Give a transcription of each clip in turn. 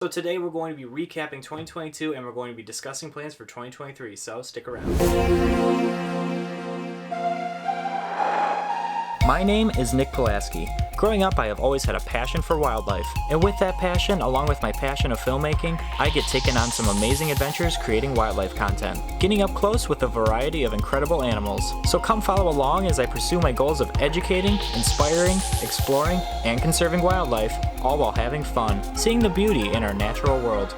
So today we're going to be recapping 2022 and we're going to be discussing plans for 2023, so stick around. My name is Nick Pulaski. Growing up, I have always had a passion for wildlife, and with that passion, along with my passion of filmmaking, I get taken on some amazing adventures creating wildlife content, getting up close with a variety of incredible animals. So come follow along as I pursue my goals of educating, inspiring, exploring, and conserving wildlife, all while having fun, seeing the beauty in our natural world.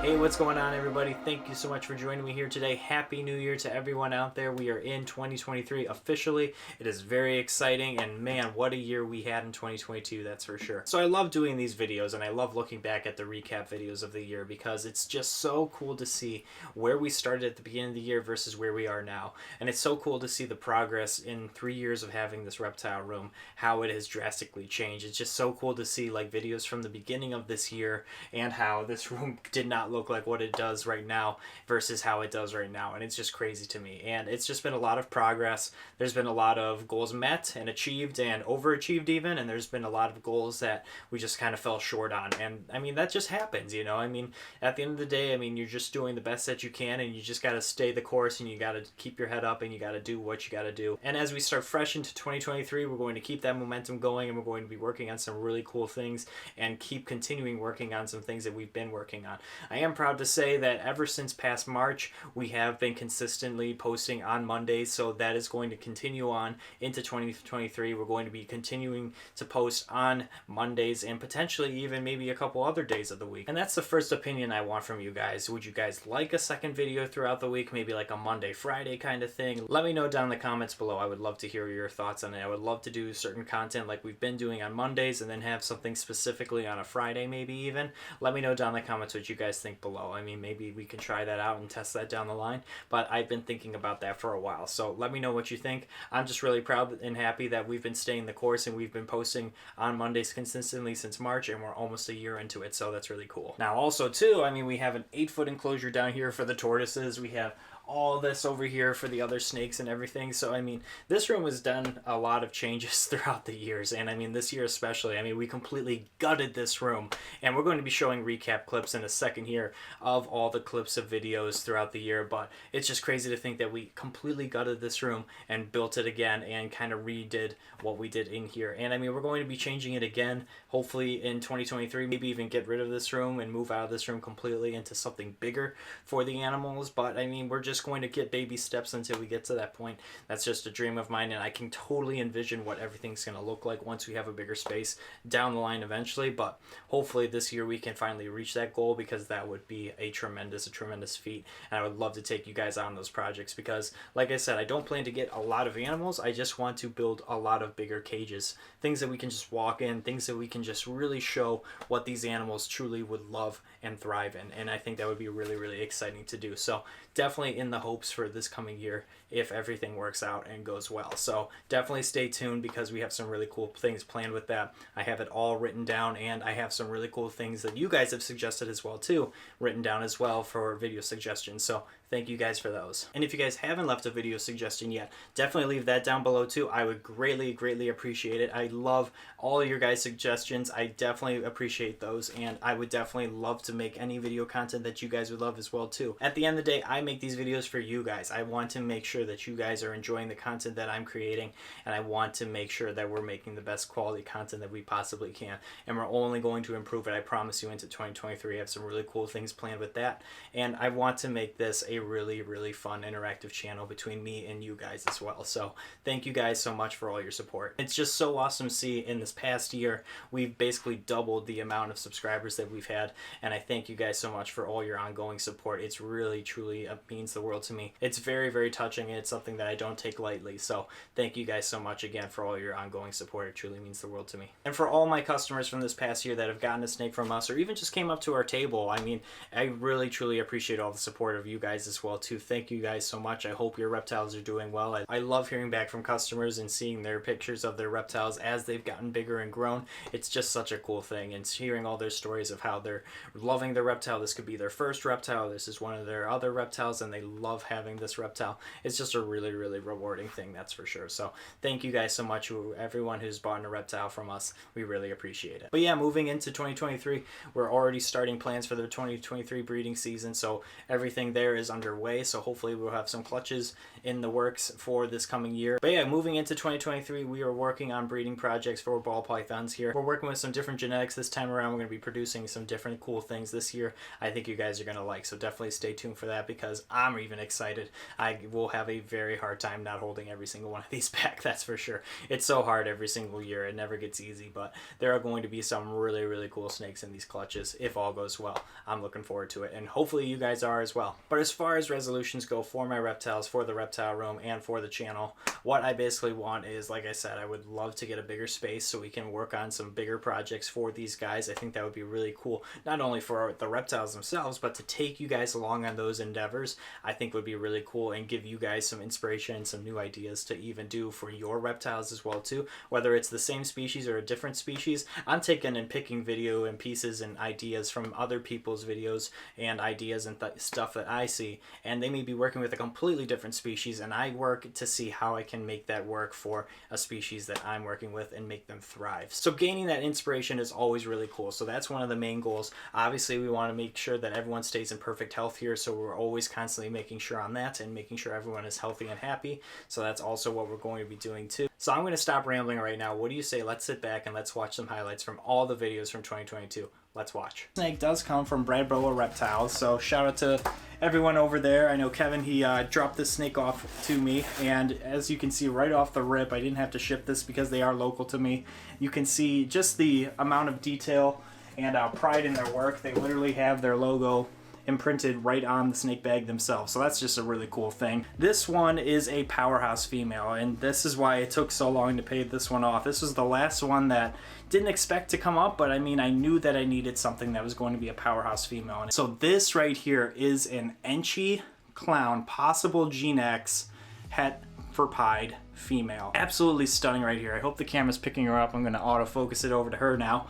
Hey, what's going on, everybody? Thank you so much for joining me here today. Happy New Year to everyone out there. We are in 2023 officially. It is very exciting, and man, what a year we had in 2022, that's for sure. So I love doing these videos, and I love looking back at the recap videos of the year because it's just so cool to see where we started at the beginning of the year versus where we are now. And it's so cool to see the progress in 3 years of having this reptile room, how it has drastically changed. It's just so cool to see like videos from the beginning of this year and how this room did not look like what it does right now versus how it does right now, and it's just crazy to me. And it's just been a lot of progress. There's been a lot of goals met and achieved and overachieved even, and there's been a lot of goals that we just kind of fell short on. And I mean, that just happens, you know. I mean, at the end of the day, I mean, you're just doing the best that you can, and you just got to stay the course, and you got to keep your head up, and you got to do what you got to do. And as we start fresh into 2023, we're going to keep that momentum going, and we're going to be working on some really cool things and keep continuing working on some things that we've been working on. I am proud to say that ever since past March, we have been consistently posting on Mondays, so that is going to continue on into 2023. We're going to be continuing to post on Mondays and potentially even maybe a couple other days of the week. And that's the first opinion I want from you guys. Would you guys like a second video throughout the week, maybe like a Monday, Friday kind of thing? Let me know down in the comments below. I would love to hear your thoughts on it. I would love to do certain content like we've been doing on Mondays and then have something specifically on a Friday maybe even. Let me know down in the comments what you guys think below. I mean, maybe we can try that out and test that down the line, but I've been thinking about that for a while, so let me know what you think. I'm just really proud and happy that we've been staying the course and we've been posting on Mondays consistently since March, and we're almost a year into it, so that's really cool. Now also too, I mean, we have an 8-foot enclosure down here for the tortoises. We have all this over here for the other snakes and everything. So I mean, this room has done a lot of changes throughout the years, and I mean this year especially. I mean, we completely gutted this room, and we're going to be showing recap clips in a second here of all the clips of videos throughout the year. But it's just crazy to think that we completely gutted this room and built it again and kind of redid what we did in here. And I mean, we're going to be changing it again hopefully in 2023, maybe even get rid of this room and move out of this room completely into something bigger for the animals. But I mean, we're just going to get baby steps until we get to that point. That's just a dream of mine, and I can totally envision what everything's going to look like once we have a bigger space down the line eventually. But hopefully this year we can finally reach that goal, because that would be a tremendous feat, and I would love to take you guys on those projects because, like I said, I don't plan to get a lot of animals. I just want to build a lot of bigger cages, things that we can just walk in, things that we can just really show what these animals truly would love and thrive in. And I think that would be really exciting to do. So definitely in the hopes for this coming year if everything works out and goes well. So definitely stay tuned because we have some really cool things planned with that. I have it all written down, and I have some really cool things that you guys have suggested as well too, written down as well for video suggestions. So thank you guys for those. And if you guys haven't left a video suggestion yet, definitely leave that down below too. I would greatly appreciate it. I love all your guys' suggestions. I definitely appreciate those, and I would definitely love to make any video content that you guys would love as well too. At the end of the day, I make these videos for you guys. I want to make sure that you guys are enjoying the content that I'm creating, and I want to make sure that we're making the best quality content that we possibly can, and we're only going to improve it. I promise you, into 2023 I have some really cool things planned with that, and I want to make this a really fun interactive channel between me and you guys as well. So thank you guys so much for all your support. It's just so awesome to see in this past year we've basically doubled the amount of subscribers that we've had, and I thank you guys so much for all your ongoing support. It's really truly means the world to me. It's very touching, and it's something that I don't take lightly. So thank you guys so much again for all your ongoing support. It truly means the world to me. And for all my customers from this past year that have gotten a snake from us or even just came up to our table, I mean, I really truly appreciate all the support of you guys as well too. Thank you guys so much. I hope your reptiles are doing well. I love hearing back from customers and seeing their pictures of their reptiles as they've gotten bigger and grown. It's just such a cool thing, and hearing all their stories of how they're loving their reptile. This could be their first reptile, this is one of their other reptiles, and they love having this reptile. It's just a really, really rewarding thing, that's for sure. So thank you guys so much, everyone who's bought a reptile from us. We really appreciate it. But yeah, moving into 2023, we're already starting plans for the 2023 breeding season, so everything there is underway. So hopefully we'll have some clutches in the works for this coming year. But yeah, moving into 2023, we are working on breeding projects for ball pythons here. We're working with some different genetics this time around. We're going to be producing some different cool things this year I think you guys are going to like, so definitely stay tuned for that, because I'm even excited. I will have a very hard time not holding every single one of these back, that's for sure. It's so hard every single year. It never gets easy, but there are going to be some really, really cool snakes in these clutches if all goes well. I'm looking forward to it, and hopefully you guys are as well. But as far as resolutions go for my reptiles, for the reptile room, and for the channel, what I basically want is, like I said, I would love to get a bigger space so we can work on some bigger projects for these guys. I think that would be really cool, not only for the reptiles themselves, but to take you guys along on those endeavors. I think would be really cool and give you guys some inspiration and some new ideas to even do for your reptiles as well too, whether it's the same species or a different species. I'm taking and picking video and pieces and ideas from other people's videos and ideas and stuff that I see, and they may be working with a completely different species, and I work to see how I can make that work for a species that I'm working with and make them thrive. So gaining that inspiration is always really cool. So that's one of the main goals. Obviously we want to make sure that everyone stays in perfect health here, so we're always constantly making sure on that and making sure everyone is healthy and happy. So that's also what we're going to be doing too. So I'm going to stop rambling right now. What do you say? Let's sit back and let's watch some highlights from all the videos from 2022. Let's watch. Snake does come from Bradboa Reptiles, so shout out to everyone over there. I know Kevin, he dropped this snake off to me, and as you can see right off the rip, I didn't have to ship this because they are local to me. You can see just the amount of detail and pride in their work. They literally have their logo imprinted right on the snake bag themselves, so that's just a really cool thing. This one is a powerhouse female, and this is why it took so long to pay this one off. This was the last one that didn't expect to come up, but I mean, I knew that I needed something that was going to be a powerhouse female. And so this right here is an Enchi Clown, possible Gene X het for pied female. Absolutely stunning right here. I hope the camera's picking her up. I'm going to autofocus it over to her now.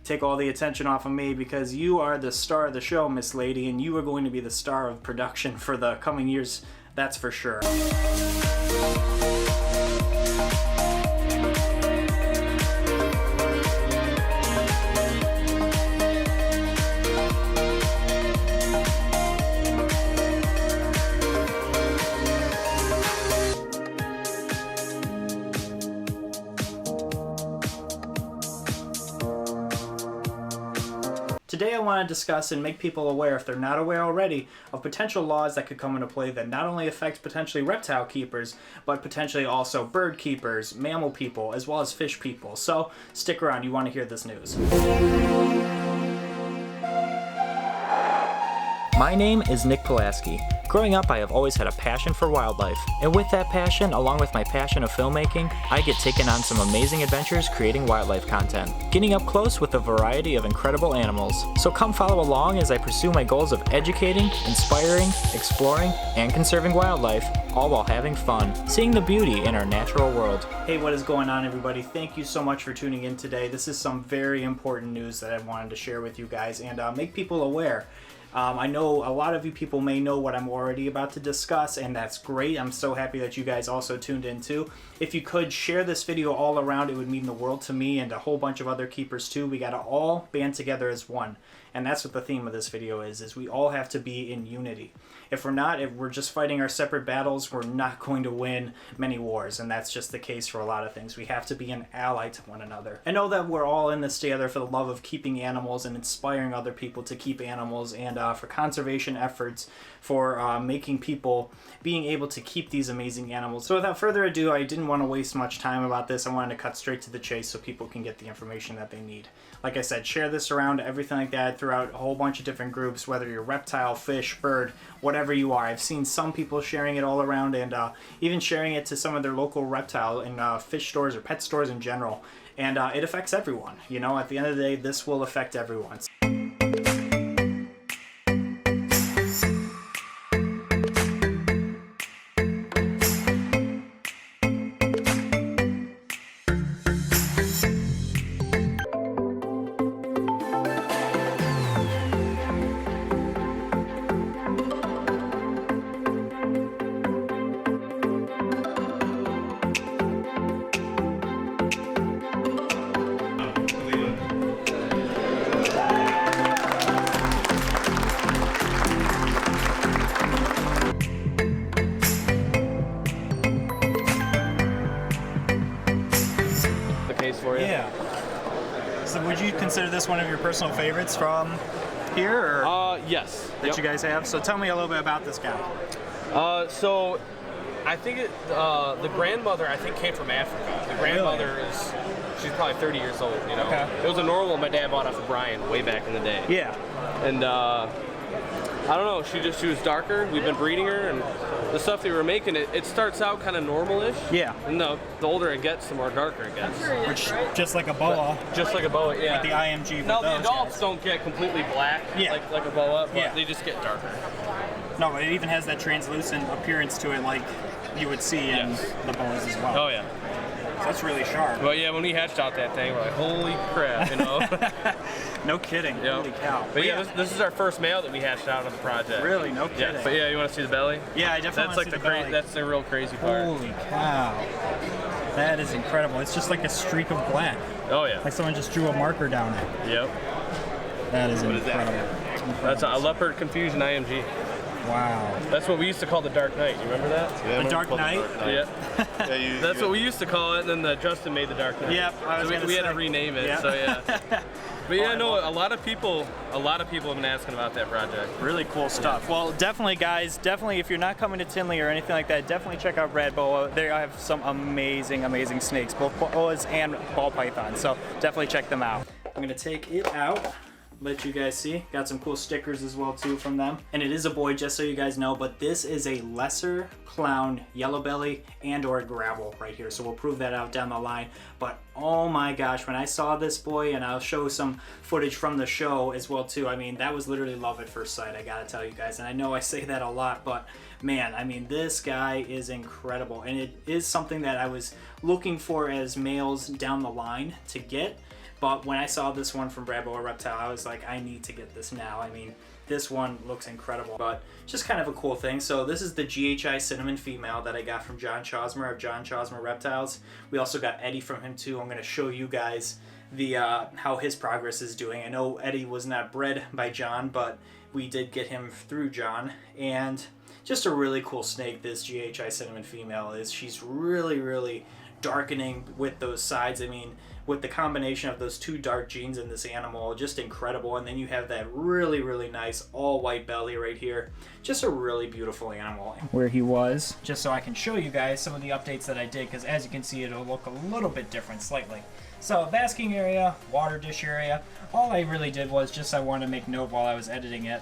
Take all the attention off of me, because you are the star of the show, Miss Lady, and you are going to be the star of production for the coming years, that's for sure. Today I want to discuss and make people aware, if they're not aware already, of potential laws that could come into play that not only affect potentially reptile keepers, but potentially also bird keepers, mammal people, as well as fish people. So stick around, you want to hear this news. My name is Nick Pulaski. Growing up, I have always had a passion for wildlife, and with that passion, along with my passion of filmmaking, I get taken on some amazing adventures creating wildlife content, getting up close with a variety of incredible animals. So come follow along as I pursue my goals of educating, inspiring, exploring, and conserving wildlife, all while having fun, seeing the beauty in our natural world. Hey, what is going on, everybody? Thank you so much for tuning in today. This is some very important news that I wanted to share with you guys and make people aware. I know a lot of you people may know what I'm already about to discuss, and that's great. I'm so happy that you guys also tuned in too. If you could share this video all around, it would mean the world to me and a whole bunch of other keepers too. We gotta all band together as one. And that's what the theme of this video is we all have to be in unity. If we're not, if we're just fighting our separate battles, we're not going to win many wars, and that's just the case for a lot of things. We have to be an ally to one another. I know that we're all in this together for the love of keeping animals and inspiring other people to keep animals, and for conservation efforts, for making people being able to keep these amazing animals. So without further ado, I didn't want to waste much time about this. I wanted to cut straight to the chase so people can get the information that they need. Like I said, share this around, everything like that, throughout a whole bunch of different groups, whether you're reptile, fish, bird, whatever you are. I've seen some people sharing it all around, and even sharing it to some of their local reptile and fish stores or pet stores in general. And it affects everyone. You know, at the end of the day, this will affect everyone. consider this one of your personal favorites from here? Or yes. That you guys have? So tell me a little bit about this guy. So I think the grandmother, I think, came from Africa. The grandmother she's probably 30 years old, you know. Okay. It was a normal my dad bought off of Brian way back in the day. Yeah. And I don't know, she was darker. We've been breeding her, and the stuff that we were making, it starts out kind of normal-ish. Yeah. And the older it gets, the more darker it gets. Which, just like a boa. Just like a boa, yeah. With the IMG. Now the adults don't get completely black, like a boa, but they just get darker. No, but it even has that translucent appearance to it, like you would see in the boas as well. Oh yeah. So that's really sharp. Well, yeah, when we hatched out that thing, we're like, holy crap, you know? No kidding. Yep. Holy cow. But yeah, this is our first male that we hatched out of the project. Really? No kidding. Yeah. But yeah, you want to see the belly? Yeah, I definitely want to see the belly. That's the real crazy part. Holy cow. That is incredible. It's just like a streak of black. Oh yeah. Like someone just drew a marker down it. Yep. That is incredible. That's a leopard confusion IMG. Wow. That's what we used to call the Dark Knight. You remember that? Yeah, the Dark Knight? Yeah. That's what we used to call it, and then Justin made the Dark Knight. Yep. We had to rename it. So yeah. But yeah, no, a lot of people have been asking about that project. Really cool stuff. Well, definitely, guys, if you're not coming to Tinley or anything like that, definitely check out Red Boa. They have some amazing, amazing snakes, both boas and ball pythons. So definitely check them out. I'm gonna take it out. Let you guys see. Got some cool stickers as well too from them. And it is a boy, just so you guys know, but this is a lesser clown yellow belly and or gravel right here. So we'll prove that out down the line. But oh my gosh, when I saw this boy, and I'll show some footage from the show as well too, I mean, that was literally love at first sight, I gotta tell you guys. And I know I say that a lot, but man, I mean, this guy is incredible. And it is something that I was looking for as males down the line to get. But when I saw this one from Red Boa Reptile, I was like, I need to get this now. I mean, this one looks incredible, but just kind of a cool thing. So this is the GHI Cinnamon female that I got from John Chosmer of John Chosmer Reptiles. We also got Eddie from him too. I'm going to show you guys the how his progress is doing. I know Eddie was not bred by John, but we did get him through John. And just a really cool snake, this GHI Cinnamon female is. She's really, really darkening with those sides. I mean, with the combination of those two dark genes in this animal, just incredible. And then you have that really, really nice all white belly right here. Just a really beautiful animal. Where he was, just so I can show you guys some of the updates that I did, because as you can see, it'll look a little bit different slightly. So basking area, water dish area, all I really did was just, I wanted to make note while I was editing it,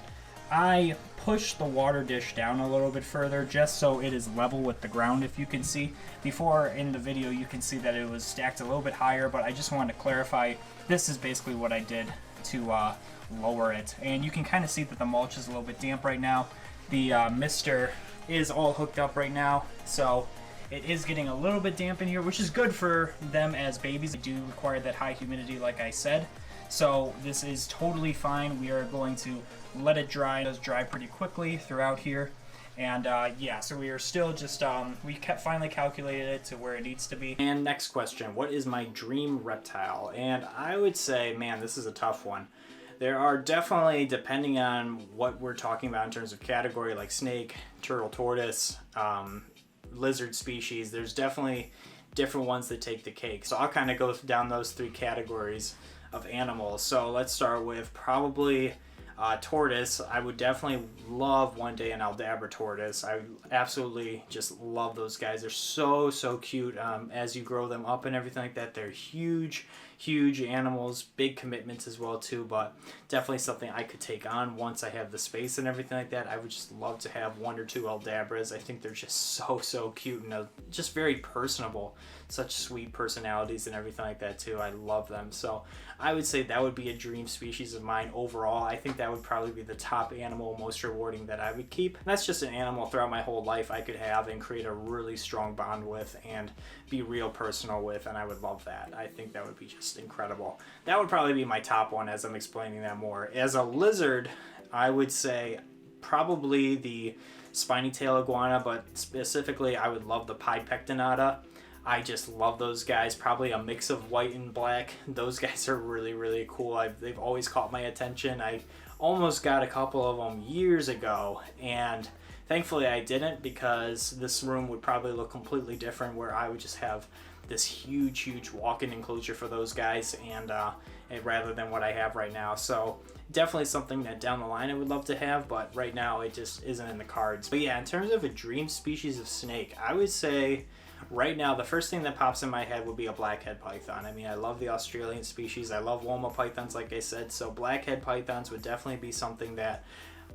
I pushed the water dish down a little bit further just so it is level with the ground. If you can see before in the video, you can see that it was stacked a little bit higher, but I just wanted to clarify this is basically what I did to lower it. And you can kind of see that the mulch is a little bit damp right now. The mister is all hooked up right now, so it is getting a little bit damp in here, which is good for them as babies. They do require that high humidity, like I said. So this is totally fine. We are going to let it dry. It does dry pretty quickly throughout here. And yeah, so we are still just, we finally calculated it to where it needs to be. And next question, what is my dream reptile? And I would say, man, this is a tough one. There are definitely, depending on what we're talking about in terms of category, like snake, turtle, tortoise, lizard species, there's definitely different ones that take the cake. So I'll kind of go down those three categories of animals. So let's start with probably tortoise. I would definitely love one day an Aldabra tortoise. I absolutely just love those guys. They're so cute. As you grow them up and everything like that, they're huge animals, big commitments as well too, but definitely something I could take on once I have the space and everything like that. I would just love to have one or two Aldabras. I think they're just so cute and just very personable. Such sweet personalities and everything like that too. I love them. So I would say that would be a dream species of mine overall. I think that would probably be the top animal, most rewarding that I would keep. And that's just an animal throughout my whole life I could have and create a really strong bond with and be real personal with, and I would love that. I think that would be just incredible. That would probably be my top one as I'm explaining that more. As a lizard, I would say probably the spiny tail iguana, but specifically I would love the Pied Pectinata. I just love those guys. Probably a mix of white and black. Those guys are really cool. They've always caught my attention. I almost got a couple of them years ago, and thankfully I didn't, because this room would probably look completely different where I would just have this huge walk-in enclosure for those guys, and rather than what I have right now. So definitely something that down the line I would love to have, but right now it just isn't in the cards. But yeah, in terms of a dream species of snake, I would say right now the first thing that pops in my head would be a blackhead python. I mean, I love the Australian species. I love Loma pythons, like I said. So blackhead pythons would definitely be something that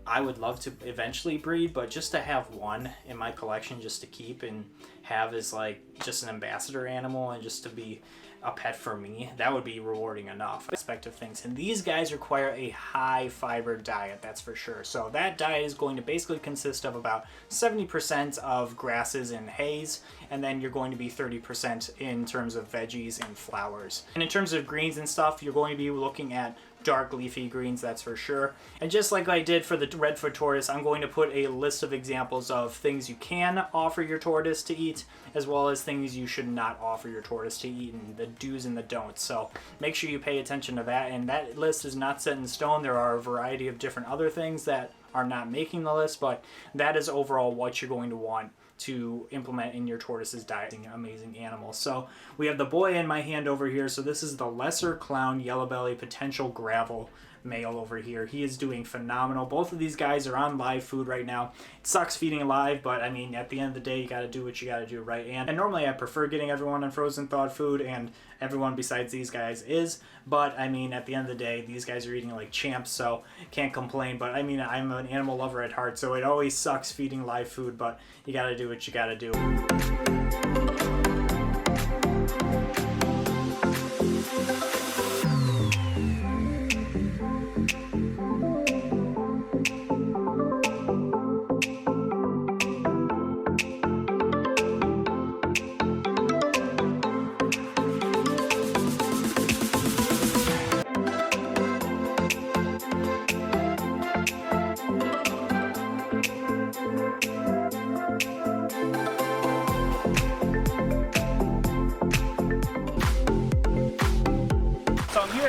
I would love to eventually breed, but just to have one in my collection just to keep and have as like just an ambassador animal and just to be a pet for me, that would be rewarding enough aspect of things. And these guys require a high fiber diet, that's for sure. So that diet is going to basically consist of about 70% of grasses and hays, and then you're going to be 30% in terms of veggies and flowers. And in terms of greens and stuff, you're going to be looking at dark leafy greens, that's for sure. And just like I did for the redfoot tortoise, I'm going to put a list of examples of things you can offer your tortoise to eat, as well as things you should not offer your tortoise to eat, and the do's and the don'ts. So make sure you pay attention to that, and that list is not set in stone. There are a variety of different other things that are not making the list, but that is overall what you're going to want to implement in your tortoise's diet. Amazing animals. So we have the boy in my hand over here. So this is the lesser clown yellow belly potential gravel male over here. He is doing phenomenal. Both of these guys are on live food right now. It sucks feeding live, but I mean, at the end of the day, you got to do what you got to do, right? And normally I prefer getting everyone on frozen thawed food, and everyone besides these guys is, but I mean, at the end of the day, these guys are eating like champs, so can't complain. But I mean, I'm an animal lover at heart, so it always sucks feeding live food, but you got to do what you got to do.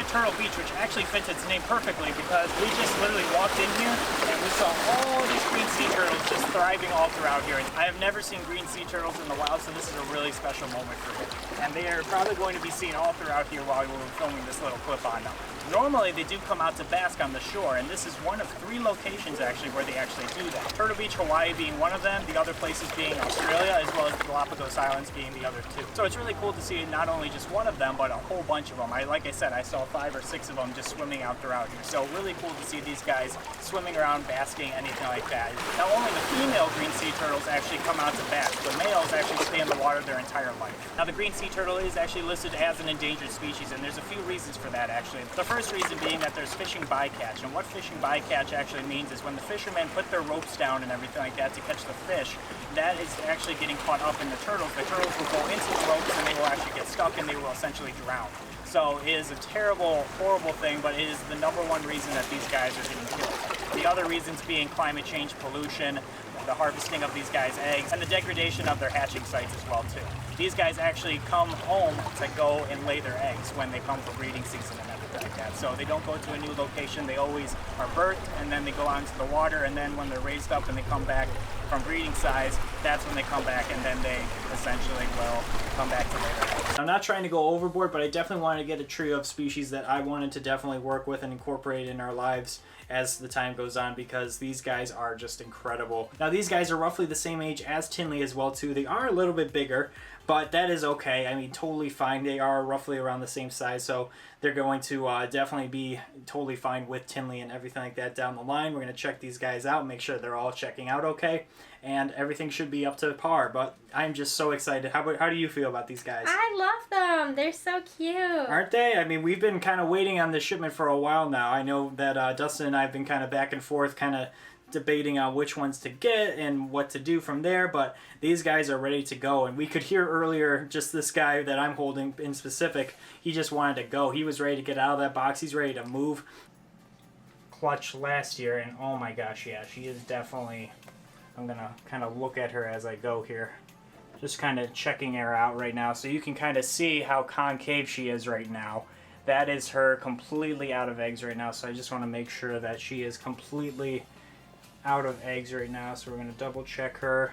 Turtle Beach, which actually fits its name perfectly because we just literally walked in here and we saw all these green sea turtles just thriving all throughout here. I have never seen green sea turtles in the wild, so this is a really special moment for me. And they are probably going to be seen all throughout here while we're filming this little clip on them. Normally they do come out to bask on the shore, and this is one of 3 locations actually where they actually do that. Turtle Beach, Hawaii being one of them, the other places being Australia, as well as the Galapagos Islands being the other 2. So it's really cool to see not only just one of them, but a whole bunch of them. Like I said, I saw 5 or 6 of them just swimming out throughout here. So really cool to see these guys swimming around, basking, anything like that. Now only the female green sea turtles actually come out to bask. The males actually stay in the water their entire life. Now the green sea turtle is actually listed as an endangered species, and there's a few reasons for that actually. The first reason being that there's fishing bycatch, and what fishing bycatch actually means is when the fishermen put their ropes down and everything like that to catch the fish, that is actually getting caught up in the turtles. The turtles will go into the ropes and they will actually get stuck and they will essentially drown. So it is a terrible, horrible thing, but it is the #1 reason that these guys are getting killed. The other reasons being climate change, pollution, the harvesting of these guys' eggs, and the degradation of their hatching sites as well too. These guys actually come home to go and lay their eggs when they come for breeding season and everything like that. So they don't go to a new location, they always are birthed and then they go out into the water, and then when they're raised up and they come back from breeding size, that's when they come back, and then they essentially will come back to lay their eggs. I'm not trying to go overboard, but I definitely wanted to get a trio of species that I wanted to definitely work with and incorporate in our lives as the time goes on, because these guys are just incredible. Now these guys are roughly the same age as Tinley as well too. They are a little bit bigger, but that is okay. I mean, totally fine. They are roughly around the same size, so they're going to definitely be totally fine with Tinley and everything like that down the line. We're going to check these guys out, make sure they're all checking out okay, and everything should be up to par. But I'm just so excited. How do you feel about these guys? I love them. They're so cute. Aren't they? I mean, we've been kind of waiting on this shipment for a while now. I know that Dustin and I have been kind of back and forth, kind of debating on which ones to get and what to do from there, but these guys are ready to go. And we could hear earlier, just this guy that I'm holding in specific, he just wanted to go. He was ready to get out of that box. He's ready to move. Clutch last year, and oh my gosh, yeah, she is definitely, I'm gonna kind of look at her as I go here, just kind of checking her out right now, so you can kind of see how concave she is right now. That is her completely out of eggs right now, so I just want to make sure that she is completely out of eggs right now. So we're going to double check her.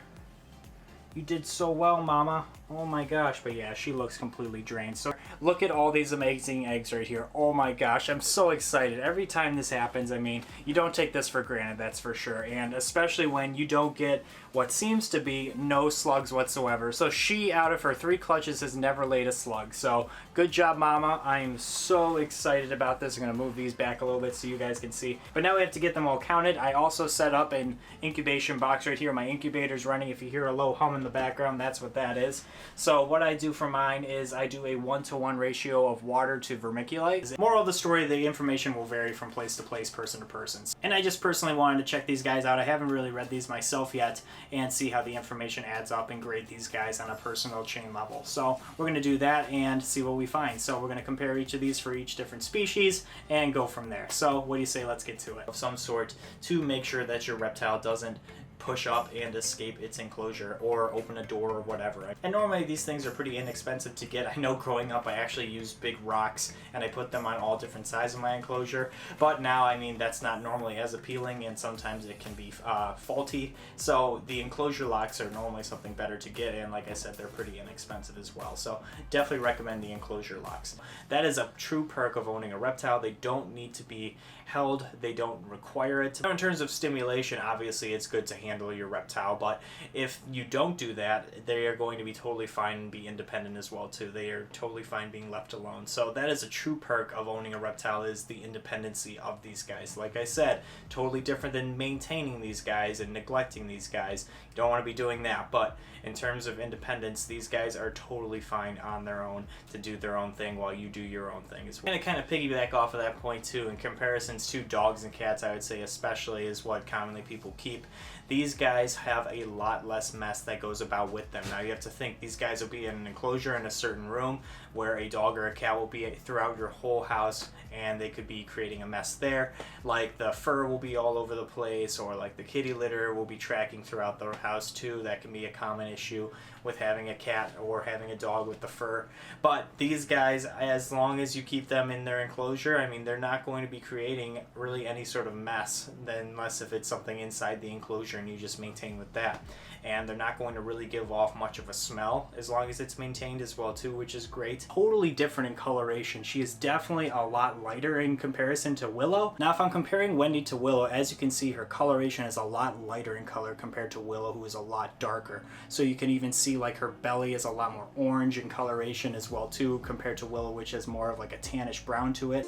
You did so well, Mama. Oh my gosh, but yeah, she looks completely drained. So look at all these amazing eggs right here. Oh my gosh, I'm so excited. Every time this happens, I mean, you don't take this for granted, that's for sure. And especially when you don't get what seems to be no slugs whatsoever. So she, out of her 3 clutches, has never laid a slug. So good job, Mama. I am so excited about this. I'm gonna move these back a little bit so you guys can see. But now we have to get them all counted. I also set up an incubation box right here. My incubator's running. If you hear a low hum in the background, that's what that is. So what I do for mine is I do a 1-to-1 ratio of water to vermiculite. Moral of the story, the information will vary from place to place, person to person. And I just personally wanted to check these guys out. I haven't really read these myself yet and see how the information adds up and grade these guys on a personal chain level. So we're going to do that and see what we find. So we're going to compare each of these for each different species and go from there. So what do you say, let's get to it. Of some sort to make sure that your reptile doesn't push up and escape its enclosure or open a door or whatever. And normally these things are pretty inexpensive to get. I know growing up I actually used big rocks and I put them on all different sides of my enclosure, but now I mean that's not normally as appealing and sometimes it can be faulty. So the enclosure locks are normally something better to get, and like I said, they're pretty inexpensive as well. So definitely recommend the enclosure locks. That is a true perk of owning a reptile. They don't need to be held, they don't require it. In terms of stimulation, obviously it's good to handle your reptile, but if you don't do that, they are going to be totally fine and be independent as well too. They are totally fine being left alone. So that is a true perk of owning a reptile, is the independency of these guys. Like I said, totally different than maintaining these guys and neglecting these guys. You don't want to be doing that, but in terms of independence, these guys are totally fine on their own to do their own thing while you do your own thing as well. And to kind of piggyback off of that point too, in comparisons to dogs and cats, I would say especially is what commonly people keep. These guys have a lot less mess that goes about with them. Now you have to think, these guys will be in an enclosure in a certain room where a dog or a cat will be throughout your whole house and they could be creating a mess there. Like the fur will be all over the place, or like the kitty litter will be tracking throughout the house too. That can be a common issue with having a cat or having a dog with the fur. But these guys, as long as you keep them in their enclosure, I mean, they're not going to be creating really any sort of mess, unless if it's something inside the enclosure and you just maintain with that. And they're not going to really give off much of a smell as long as it's maintained as well too, which is great. Totally different in coloration. She is definitely a lot lighter in comparison to Willow. Now if I'm comparing Wendy to Willow, as you can see, her coloration is a lot lighter in color compared to Willow, who is a lot darker. So you can even see like her belly is a lot more orange in coloration as well too, compared to Willow, which has more of like a tannish brown to it.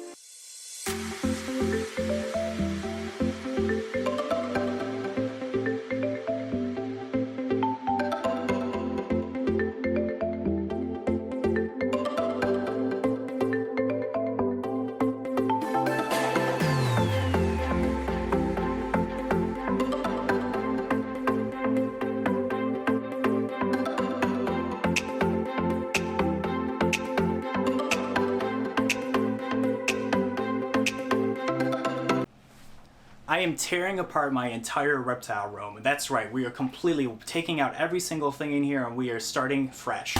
I am tearing apart my entire reptile room. That's right, we are completely taking out every single thing in here and we are starting fresh.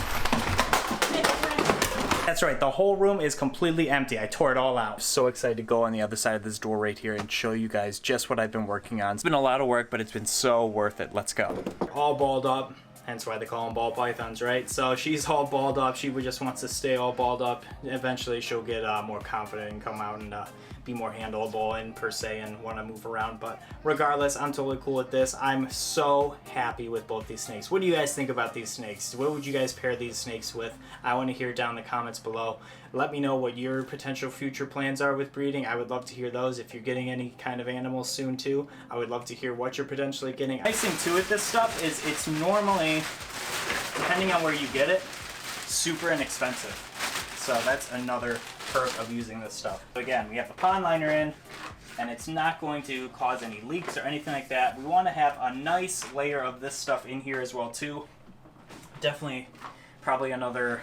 That's right, the whole room is completely empty. I tore it all out. I'm so excited to go on the other side of this door right here and show you guys just what I've been working on. It's been a lot of work, but it's been so worth it. Let's go. All balled up. Hence why they call them ball pythons, right? So she's all balled up. She just wants to stay all balled up. Eventually she'll get more confident and come out and be more handleable and per se and want to move around. But regardless, I'm totally cool with this. I'm so happy with both these snakes. What do you guys think about these snakes? What would you guys pair these snakes with? I want to hear down in the comments below. Let me know what your potential future plans are with breeding. I would love to hear those. If you're getting any kind of animals soon too, I would love to hear what you're potentially getting. The nice thing too with this stuff is it's normally, depending on where you get it, super inexpensive. So that's another perk of using this stuff. Again, we have the pond liner in, and it's not going to cause any leaks or anything like that. We want to have a nice layer of this stuff in here as well too. Definitely probably another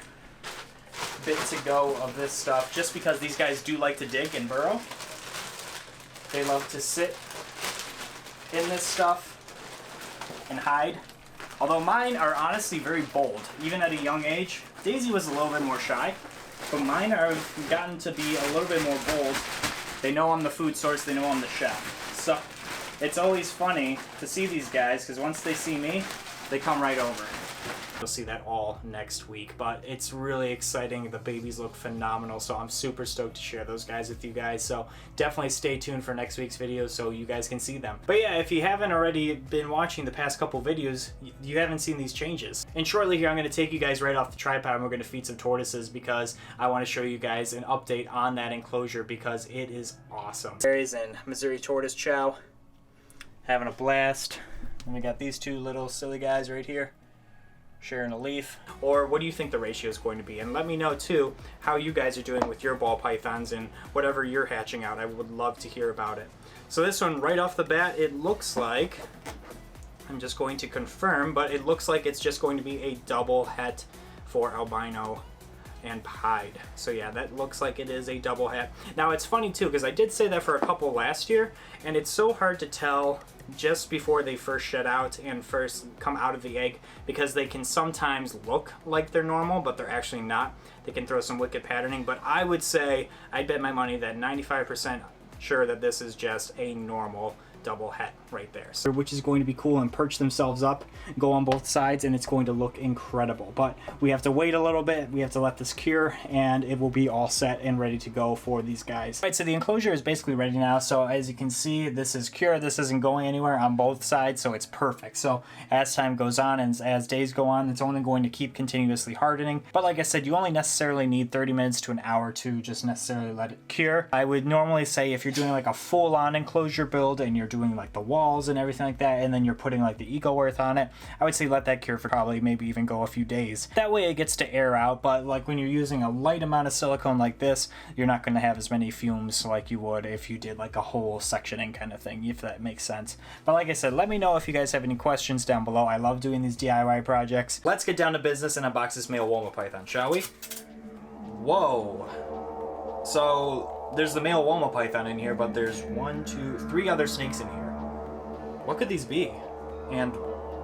bit to go of this stuff, just because these guys do like to dig and burrow. They love to sit in this stuff and hide. Although mine are honestly very bold, even at a young age. Daisy was a little bit more shy, but mine are gotten to be a little bit more bold. They know I'm the food source, they know I'm the chef. So it's always funny to see these guys, because once they see me, they come right over. You'll see that all next week, but it's really exciting. The babies look phenomenal, so I'm super stoked to share those guys with you guys. So definitely stay tuned for next week's video so you guys can see them. But yeah, if you haven't already been watching the past couple videos, you haven't seen these changes. And shortly here, I'm going to take you guys right off the tripod and we're going to feed some tortoises because I want to show you guys an update on that enclosure because it is awesome. Berries and Missouri tortoise chow, having a blast. And we got these two little silly guys right here sharing a leaf. Or what do you think the ratio is going to be? And let me know too how you guys are doing with your ball pythons and whatever you're hatching out. I would love to hear about it. So this one right off the bat, it looks like, I'm just going to confirm, but it looks like it's just going to be a double het for albino and pied. So yeah, that looks like it is a double het. Now it's funny too because I did say that for a couple last year, and it's so hard to tell just before they first shed out and first come out of the egg because they can sometimes look like they're normal but they're actually not. They can throw some wicked patterning, but I would say, I'd bet my money that 95% sure that this is just a normal double het right there. So, which is going to be cool and perch themselves up, go on both sides, and it's going to look incredible. But we have to wait a little bit, we have to let this cure, and it will be all set and ready to go for these guys. All right, so the enclosure is basically ready now. So as you can see, this is cured, this isn't going anywhere on both sides, so it's perfect. So as time goes on and as days go on, it's only going to keep continuously hardening. But like I said, you only necessarily need 30 minutes to an hour to just necessarily let it cure. I would normally say if you're doing like a full-on enclosure build and you're doing like the walls and everything like that, and then you're putting like the eco earth on it, I would say let that cure for probably maybe even go a few days. That way it gets to air out, but like when you're using a light amount of silicone like this, you're not going to have as many fumes like you would if you did like a whole sectioning kind of thing, if that makes sense. But like I said, let me know if you guys have any questions down below. I love doing these DIY projects. Let's get down to business and unbox this male Woma python, shall we? Whoa. So there's the male Woma python in here, but there's 1, 2, 3 other snakes in here. What could these be? And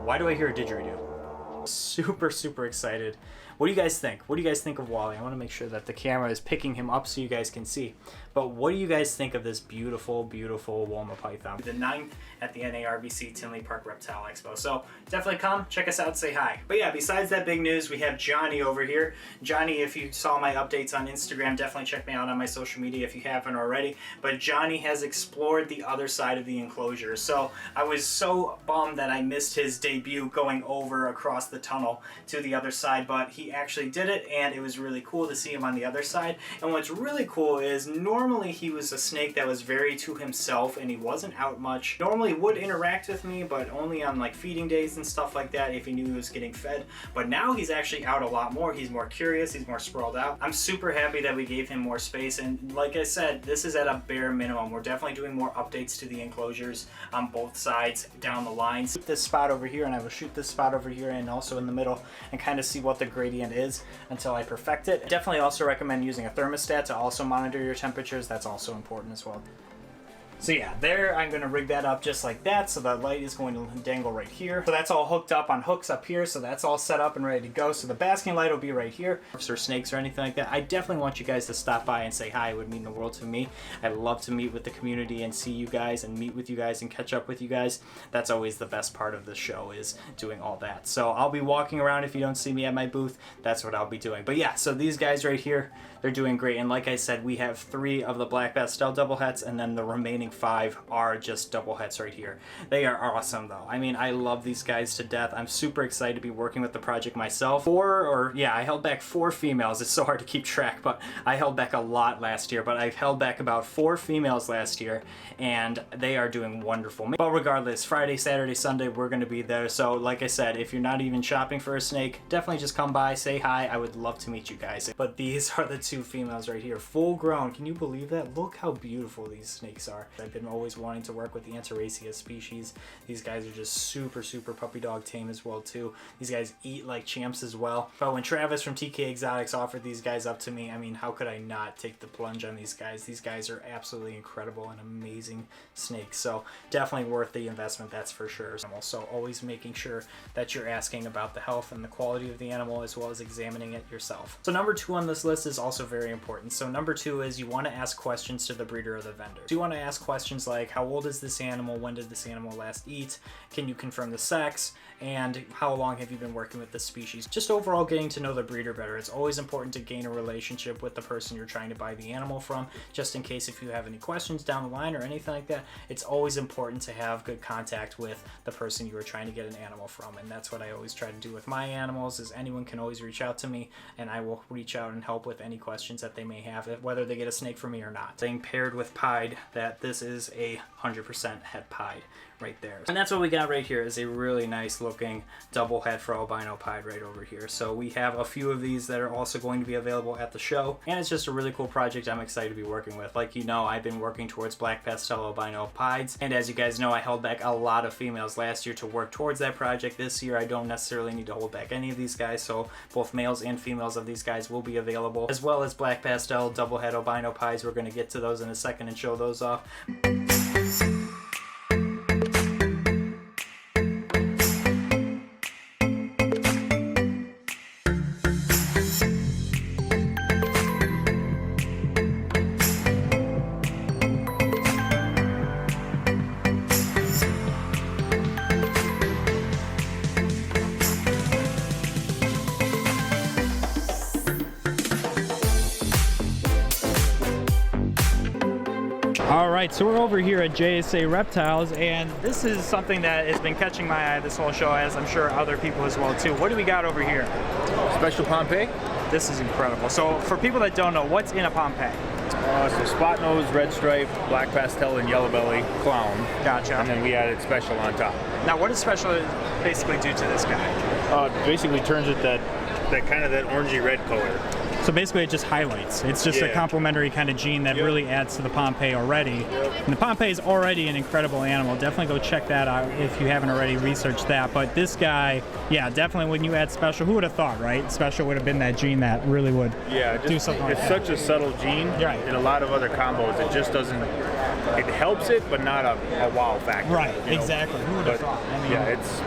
why do I hear a didgeridoo? Super excited. What do you guys think? What do you guys think of Wally? I want to make sure that the camera is picking him up so you guys can see. But what do you guys think of this beautiful Woma python? The 9th at the NARBC Tinley Park Reptile Expo. So definitely come, check us out, say hi. But yeah, besides that big news, we have Johnny over here. Johnny, if you saw my updates on Instagram, definitely check me out on my social media if you haven't already. But Johnny has explored the other side of the enclosure. So I was so bummed that I missed his debut going over across the tunnel to the other side, but he actually did it, and it was really cool to see him on the other side. And what's really cool is normally he was a snake that was very to himself and he wasn't out much. Normally would interact with me, but only on like feeding days and stuff like that if he knew he was getting fed. But now he's actually out a lot more. He's more curious, he's more sprawled out. I'm super happy that we gave him more space, and like I said, this is at a bare minimum. We're definitely doing more updates to the enclosures on both sides down the lines. Shoot this spot over here, and I will shoot this spot over here and also in the middle and kind of see what the gradient is until I perfect it. Definitely also recommend using a thermostat to also monitor your temperatures. That's also important as well. So yeah, there I'm going to rig that up just like that, so the light is going to dangle right here. So that's all hooked up on hooks up here, so that's all set up and ready to go. So the basking light will be right here. If there's snakes or anything like that, I definitely want you guys to stop by and say hi. It would mean the world to me. I love to meet with the community and see you guys and meet with you guys and catch up with you guys. That's always the best part of the show, is doing all that. So I'll be walking around. If you don't see me at my booth, that's what I'll be doing. But yeah, so these guys right here, they're doing great. And like I said, we have 3 of the black pastel double hets, and then the remaining 5 are just double hets right here. They are awesome though. I mean, I love these guys to death. I'm super excited to be working with the project myself. I held back 4 females. It's so hard to keep track, but I held back a lot last year, but I've held back about 4 females last year, and they are doing wonderful. But regardless, Friday, Saturday, Sunday, we're going to be there. So like I said, if you're not even shopping for a snake, definitely just come by, say hi. I would love to meet you guys. But these are the 2 females right here, full grown. Can you believe that? Look how beautiful these snakes are. I've been always wanting to work with the Anteraceous species. These guys are just super puppy dog tame as well too. These guys eat like champs as well. But when Travis from TK Exotics offered these guys up to me, I mean, how could I not take the plunge on these guys? These guys are absolutely incredible and amazing snakes. So definitely worth the investment, that's for sure. I'm also always making sure that you're asking about the health and the quality of the animal as well as examining it yourself. So number 2 on this list is also very important. So number 2 is you want to ask questions to the breeder or the vendor. So you want to ask questions like how old is this animal, when did this animal last eat, can you confirm the sex, and how long have you been working with this species. Just overall getting to know the breeder better. It's always important to gain a relationship with the person you're trying to buy the animal from, just in case if you have any questions down the line or anything like that. It's always important to have good contact with the person you are trying to get an animal from, and that's what I always try to do with my animals. Is anyone can always reach out to me, and I will reach out and help with any questions that they may have, whether they get a snake from me or not. Saying paired with pied, that this is a 100% het pied right there. And that's what we got right here, is a really nice looking double het for albino pied right over here. So we have a few of these that are also going to be available at the show, and it's just a really cool project I'm excited to be working with. Like, you know, I've been working towards black pastel albino pieds, and as you guys know, I held back a lot of females last year to work towards that project. This year I don't necessarily need to hold back any of these guys, so both males and females of these guys will be available, as well as black pastel double het albino pieds. We're going to get to those in a second and show those off. Alright, so we're over here at JSA Reptiles, and this is something that has been catching my eye this whole show, as I'm sure other people as well too. What do we got over here? Special Pompeii. This is incredible. So for people that don't know, what's in a Pompeii? So spot nose, red stripe, black pastel, and yellow belly clown. Gotcha. And then we added special on top. Now what does special basically do to this guy? Basically turns it that kind of that orangey red color. So basically it just highlights. It's just a complementary kind of gene that really adds to the Pompeii already. And the Pompeii is already an incredible animal. Definitely go check that out if you haven't already researched that. But this guy, yeah, definitely when you add special, who would have thought, right? Special would have been that gene that really would do something like that. It's such a subtle gene. Right. In a lot of other combos, it just doesn't, it helps it, but not a wow factor. Right, exactly. Who would have thought? I mean, yeah, it's...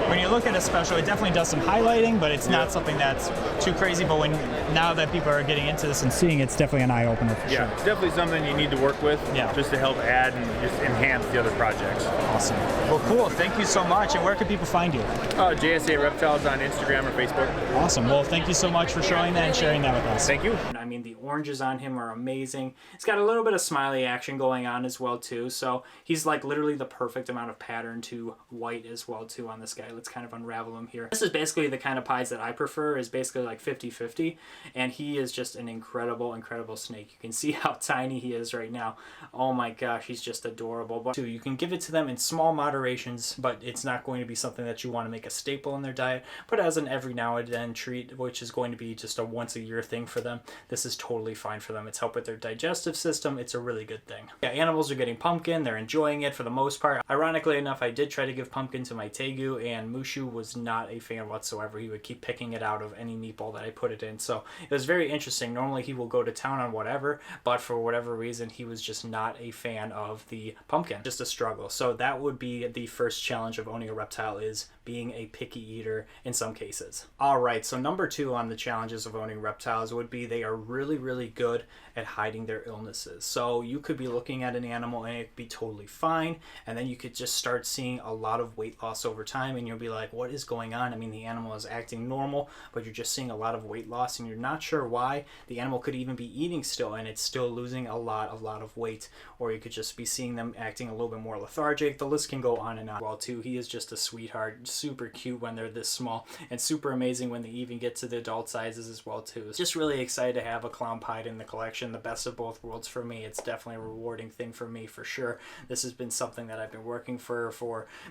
When you look at a special, it definitely does some highlighting, but it's not something that's too crazy. But now that people are getting into this and seeing it, it's definitely an eye-opener for sure. It's definitely something you need to work with just to help add and just enhance the other projects. Awesome. Well, cool. Thank you so much. And where can people find you? JSA Reptiles on Instagram or Facebook. Awesome. Well, thank you so much for showing that and sharing that with us. Thank you. I mean, the oranges on him are amazing. It's got a little bit of smiley action going on as well too, so he's like literally the perfect amount of pattern to white as well too on this guy. Let's kind of unravel him here. This is basically the kind of pies that I prefer, is basically like 50-50, and he is just an incredible snake. You can see how tiny he is right now. Oh my gosh, he's just adorable. But too, you can give it to them in small moderations, but it's not going to be something that you want to make a staple in their diet, but as an every now and then treat, which is going to be just a once a year thing for them. This is totally fine for them. It's helped with their digestive system. It's a really good thing. Yeah, animals are getting pumpkin. They're enjoying it for the most part. Ironically enough, I did try to give pumpkin to my Tegu, and Mushu was not a fan whatsoever. He would keep picking it out of any meatball that I put it in. So it was very interesting. Normally he will go to town on whatever, but for whatever reason, he was just not a fan of the pumpkin. Just a struggle. So that would be the first challenge of owning a reptile, is being a picky eater in some cases. All right, so number 2 on the challenges of owning reptiles would be they are really good at hiding their illnesses. So you could be looking at an animal and it'd be totally fine, and then you could just start seeing a lot of weight loss over time, and you'll be like, what is going on? I mean, the animal is acting normal, but you're just seeing a lot of weight loss and you're not sure why. The animal could even be eating still and it's still losing a lot of weight, or you could just be seeing them acting a little bit more lethargic. The list can go on and on. Well too, he is just a sweetheart, super cute when they're this small, and super amazing when they even get to the adult sizes as well too. Just really excited to have a clown pied in the collection. The best of both worlds for me. It's definitely a rewarding thing for me for sure. This has been something that I've been working for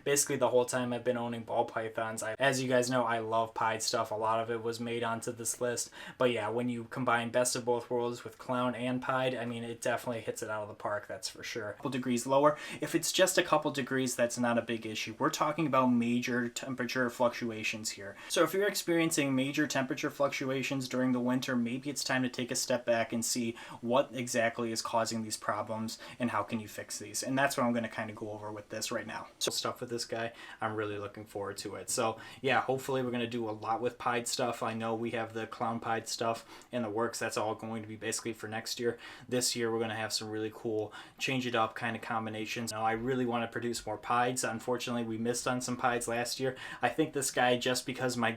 basically the whole time I've been owning ball pythons. As you guys know, I love pied stuff. A lot of it was made onto this list, but yeah, when you combine best of both worlds with clown and pied, I mean, it definitely hits it out of the park, that's for sure. A couple degrees lower. If it's just a couple degrees, that's not a big issue. We're talking about major temperature fluctuations here. So if you're experiencing major temperature fluctuations during the winter, maybe it's time to take a step back and see what exactly is causing these problems and how can you fix these. And that's what I'm going to kind of go over with this right now. So stuff with this guy, I'm really looking forward to it. So yeah, hopefully we're going to do a lot with pied stuff. I know we have the clown pied stuff in the works. That's all going to be basically for next year. This year we're going to have some really cool change it up kind of combinations. Now I really want to produce more pieds. Unfortunately we missed on some pieds last year. I think this guy, just because my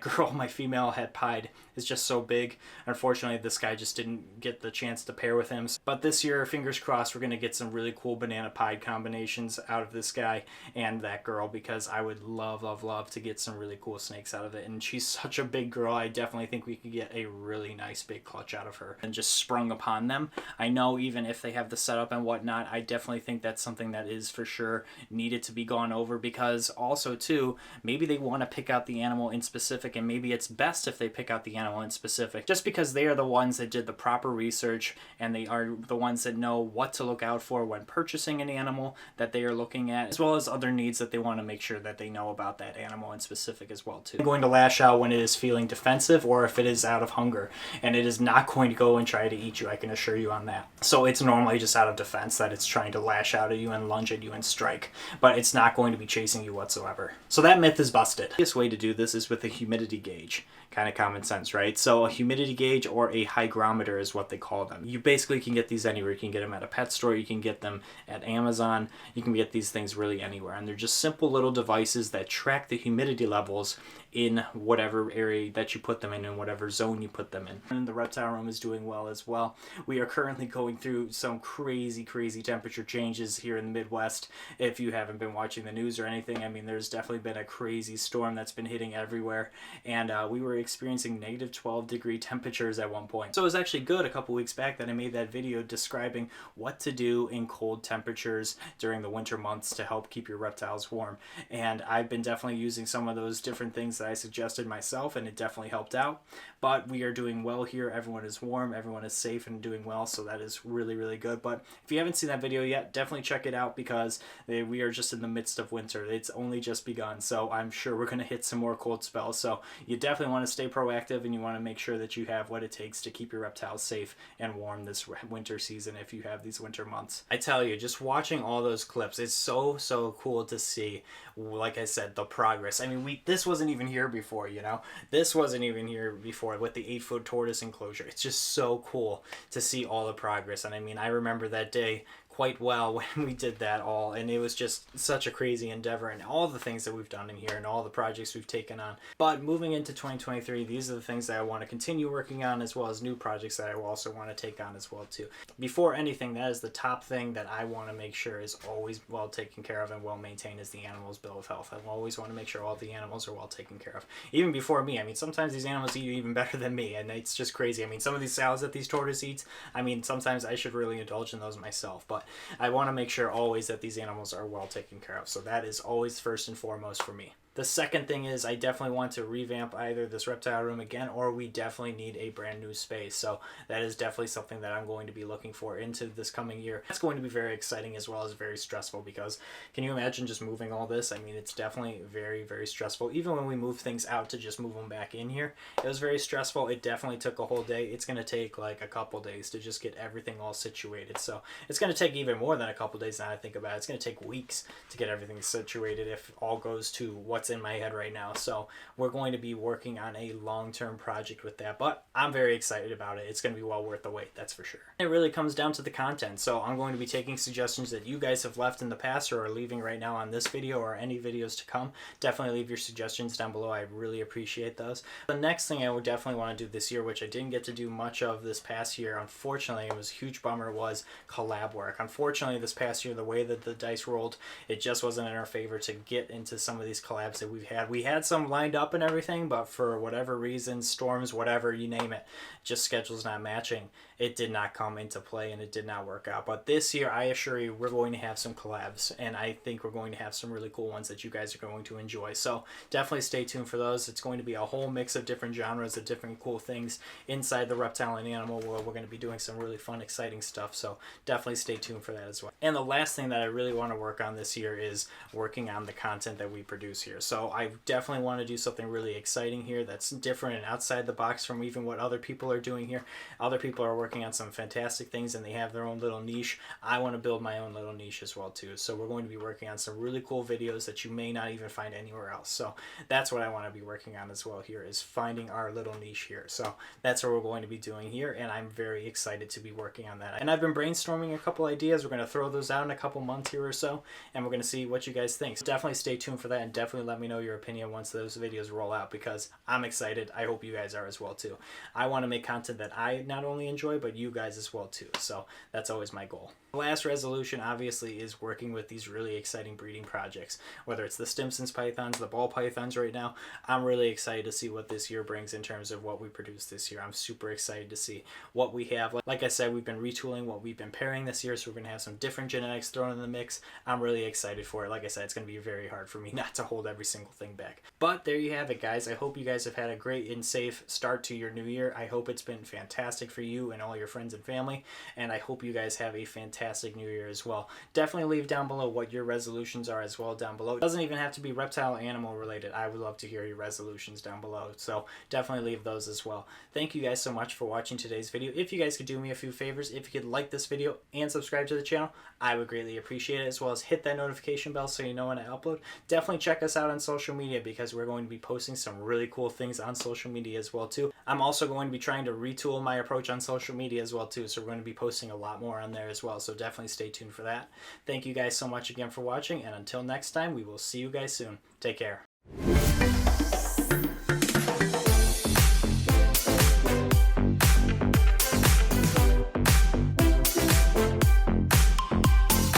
female had pied, is just so big. Unfortunately this guy just didn't get the chance to pair with him. But this year, fingers crossed, we're going to get some really cool banana pied combinations out of this guy and that girl, because I would love to get some really cool snakes out of it. And she's such a big girl, I definitely think we could get a really nice big clutch out of her and just sprung upon them. I know even if they have the setup and whatnot, I definitely think that's something that is for sure needed to be gone over, because also too, maybe they want to pick out the animal in specific, and maybe it's best if they pick out the animal in specific, just because they are the ones that did the proper research and they are the ones that know what to look out for when purchasing an animal that they are looking at, as well as other needs that they want to make sure that they know about that animal in specific as well too. It's going to lash out when it is feeling defensive or if it is out of hunger, and it is not going to go and try to eat you, I can assure you on that. So it's normally just out of defense that it's trying to lash out at you and lunge at you and strike, but it's not going to be chasing you whatsoever. So that myth is busted. The easiest way to do this is with a humidity gauge. Kind of common sense, right? So a humidity gauge or a hygrometer is what they call them. You basically can get these anywhere. You can get them at a pet store, you can get them at Amazon, you can get these things really anywhere. And they're just simple little devices that track the humidity levels in whatever area that you put them in whatever zone you put them in. And the reptile room is doing well as well. We are currently going through some crazy temperature changes here in the Midwest. If you haven't been watching the news or anything, I mean, there's definitely been a crazy storm that's been hitting everywhere, and we were experiencing negative 12-degree temperatures at one point. So it was actually good a couple weeks back that I made that video describing what to do in cold temperatures during the winter months to help keep your reptiles warm. And I've been definitely using some of those different things that I suggested myself, and it definitely helped out. But we are doing well here. Everyone is warm, everyone is safe and doing well, so that is really good. But if you haven't seen that video yet, definitely check it out, because we are just in the midst of winter. It's only just begun, so I'm sure we're going to hit some more cold spells. So you definitely want to stay proactive, and you want to make sure that you have what it takes to keep your reptiles safe and warm this winter season if you have these winter months. I tell you, just watching all those clips, it's so cool to see, like I said, the progress. I mean, this wasn't even here before, you know? This wasn't even here before with the 8-foot tortoise enclosure. It's just so cool to see all the progress. And I mean, I remember that day quite well when we did that all, and it was just such a crazy endeavor, and all the things that we've done in here and all the projects we've taken on. But moving into 2023, these are the things that I want to continue working on, as well as new projects that I will also want to take on as well too. Before anything, that is the top thing that I want to make sure is always well taken care of and well maintained, is the animal's bill of health. I always want to make sure all the animals are well taken care of, even before me. I mean, sometimes these animals eat even better than me, and it's just crazy. I mean, some of these salads that these tortoise eats, I mean, sometimes I should really indulge in those myself, but I want to make sure always that these animals are well taken care of. So that is always first and foremost for me. The second thing is I definitely want to revamp either this reptile room again, or we definitely need a brand new space. So that is definitely something that I'm going to be looking for into this coming year. It's going to be very exciting as well as very stressful, because can you imagine just moving all this? I mean, it's definitely very stressful. Even when we move things out to just move them back in here, it was very stressful. It definitely took a whole day. It's going to take like a couple days to just get everything all situated. So it's going to take even more than a couple days now I think about it. It's going to take weeks to get everything situated if all goes to what's in my head right now. So we're going to be working on a long-term project with that, but I'm very excited about it. It's going to be well worth the wait, that's for sure. It really comes down to the content. So I'm going to be taking suggestions that you guys have left in the past or are leaving right now on this video or any videos to come. Definitely leave your suggestions down below. I really appreciate those. The next thing I would definitely want to do this year, which I didn't get to do much of this past year, unfortunately, it was a huge bummer, was collab work. Unfortunately, this past year, the way that the dice rolled, it just wasn't in our favor to get into some of these collabs that we've had. We had some lined up and everything, but for whatever reason, storms, whatever, you name it, just schedules not matching, it did not come into play and it did not work out. But this year, I assure you, we're going to have some collabs, and I think we're going to have some really cool ones that you guys are going to enjoy. So definitely stay tuned for those. It's going to be a whole mix of different genres of different cool things inside the reptile and animal world. We're going to be doing some really fun, exciting stuff, so definitely stay tuned for that as well. And the last thing that I really want to work on this year is working on the content that we produce here. So I definitely want to do something really exciting here that's different and outside the box from even what other people are doing here. Other people are working on some fantastic things and they have their own little niche. I want to build my own little niche as well too. So we're going to be working on some really cool videos that you may not even find anywhere else. So that's what I want to be working on as well here, is finding our little niche here. So that's what we're going to be doing here, and I'm very excited to be working on that. And I've been brainstorming a couple ideas. We're going to throw those out in a couple months here or so, and we're going to see what you guys think. So definitely stay tuned for that, and definitely let me know your opinion once those videos roll out, because I'm excited. I hope you guys are as well too. I want to make content that I not only enjoy, but you guys as well too. So that's always my goal. The last resolution obviously is working with these really exciting breeding projects, whether it's the Stimson's pythons, the ball pythons right now. I'm really excited to see what this year brings in terms of what we produce this year. I'm super excited to see what we have. Like I said, we've been retooling what we've been pairing this year, so we're going to have some different genetics thrown in the mix. I'm really excited for it. Like I said, it's going to be very hard for me not to hold every single thing back. But there you have it, guys. I hope you guys have had a great and safe start to your new year. I hope it's been fantastic for you and all your friends and family, and I hope you guys have a fantastic new year as well. Definitely leave down below what your resolutions are as well down below. It doesn't even have to be reptile animal related. I would love to hear your resolutions down below, so definitely leave those as well. Thank you guys so much for watching today's video. If you guys could do me a few favors, if you could like this video and subscribe to the channel, I would greatly appreciate it, as well as hit that notification bell so you know when I upload. Definitely check us out on social media, because we're going to be posting some really cool things on social media as well too. I'm also going to be trying to retool my approach on social media as well too, so we're going to be posting a lot more on there as well, so definitely stay tuned for that. Thank you guys so much again for watching, and until next time, we will see you guys soon. Take care.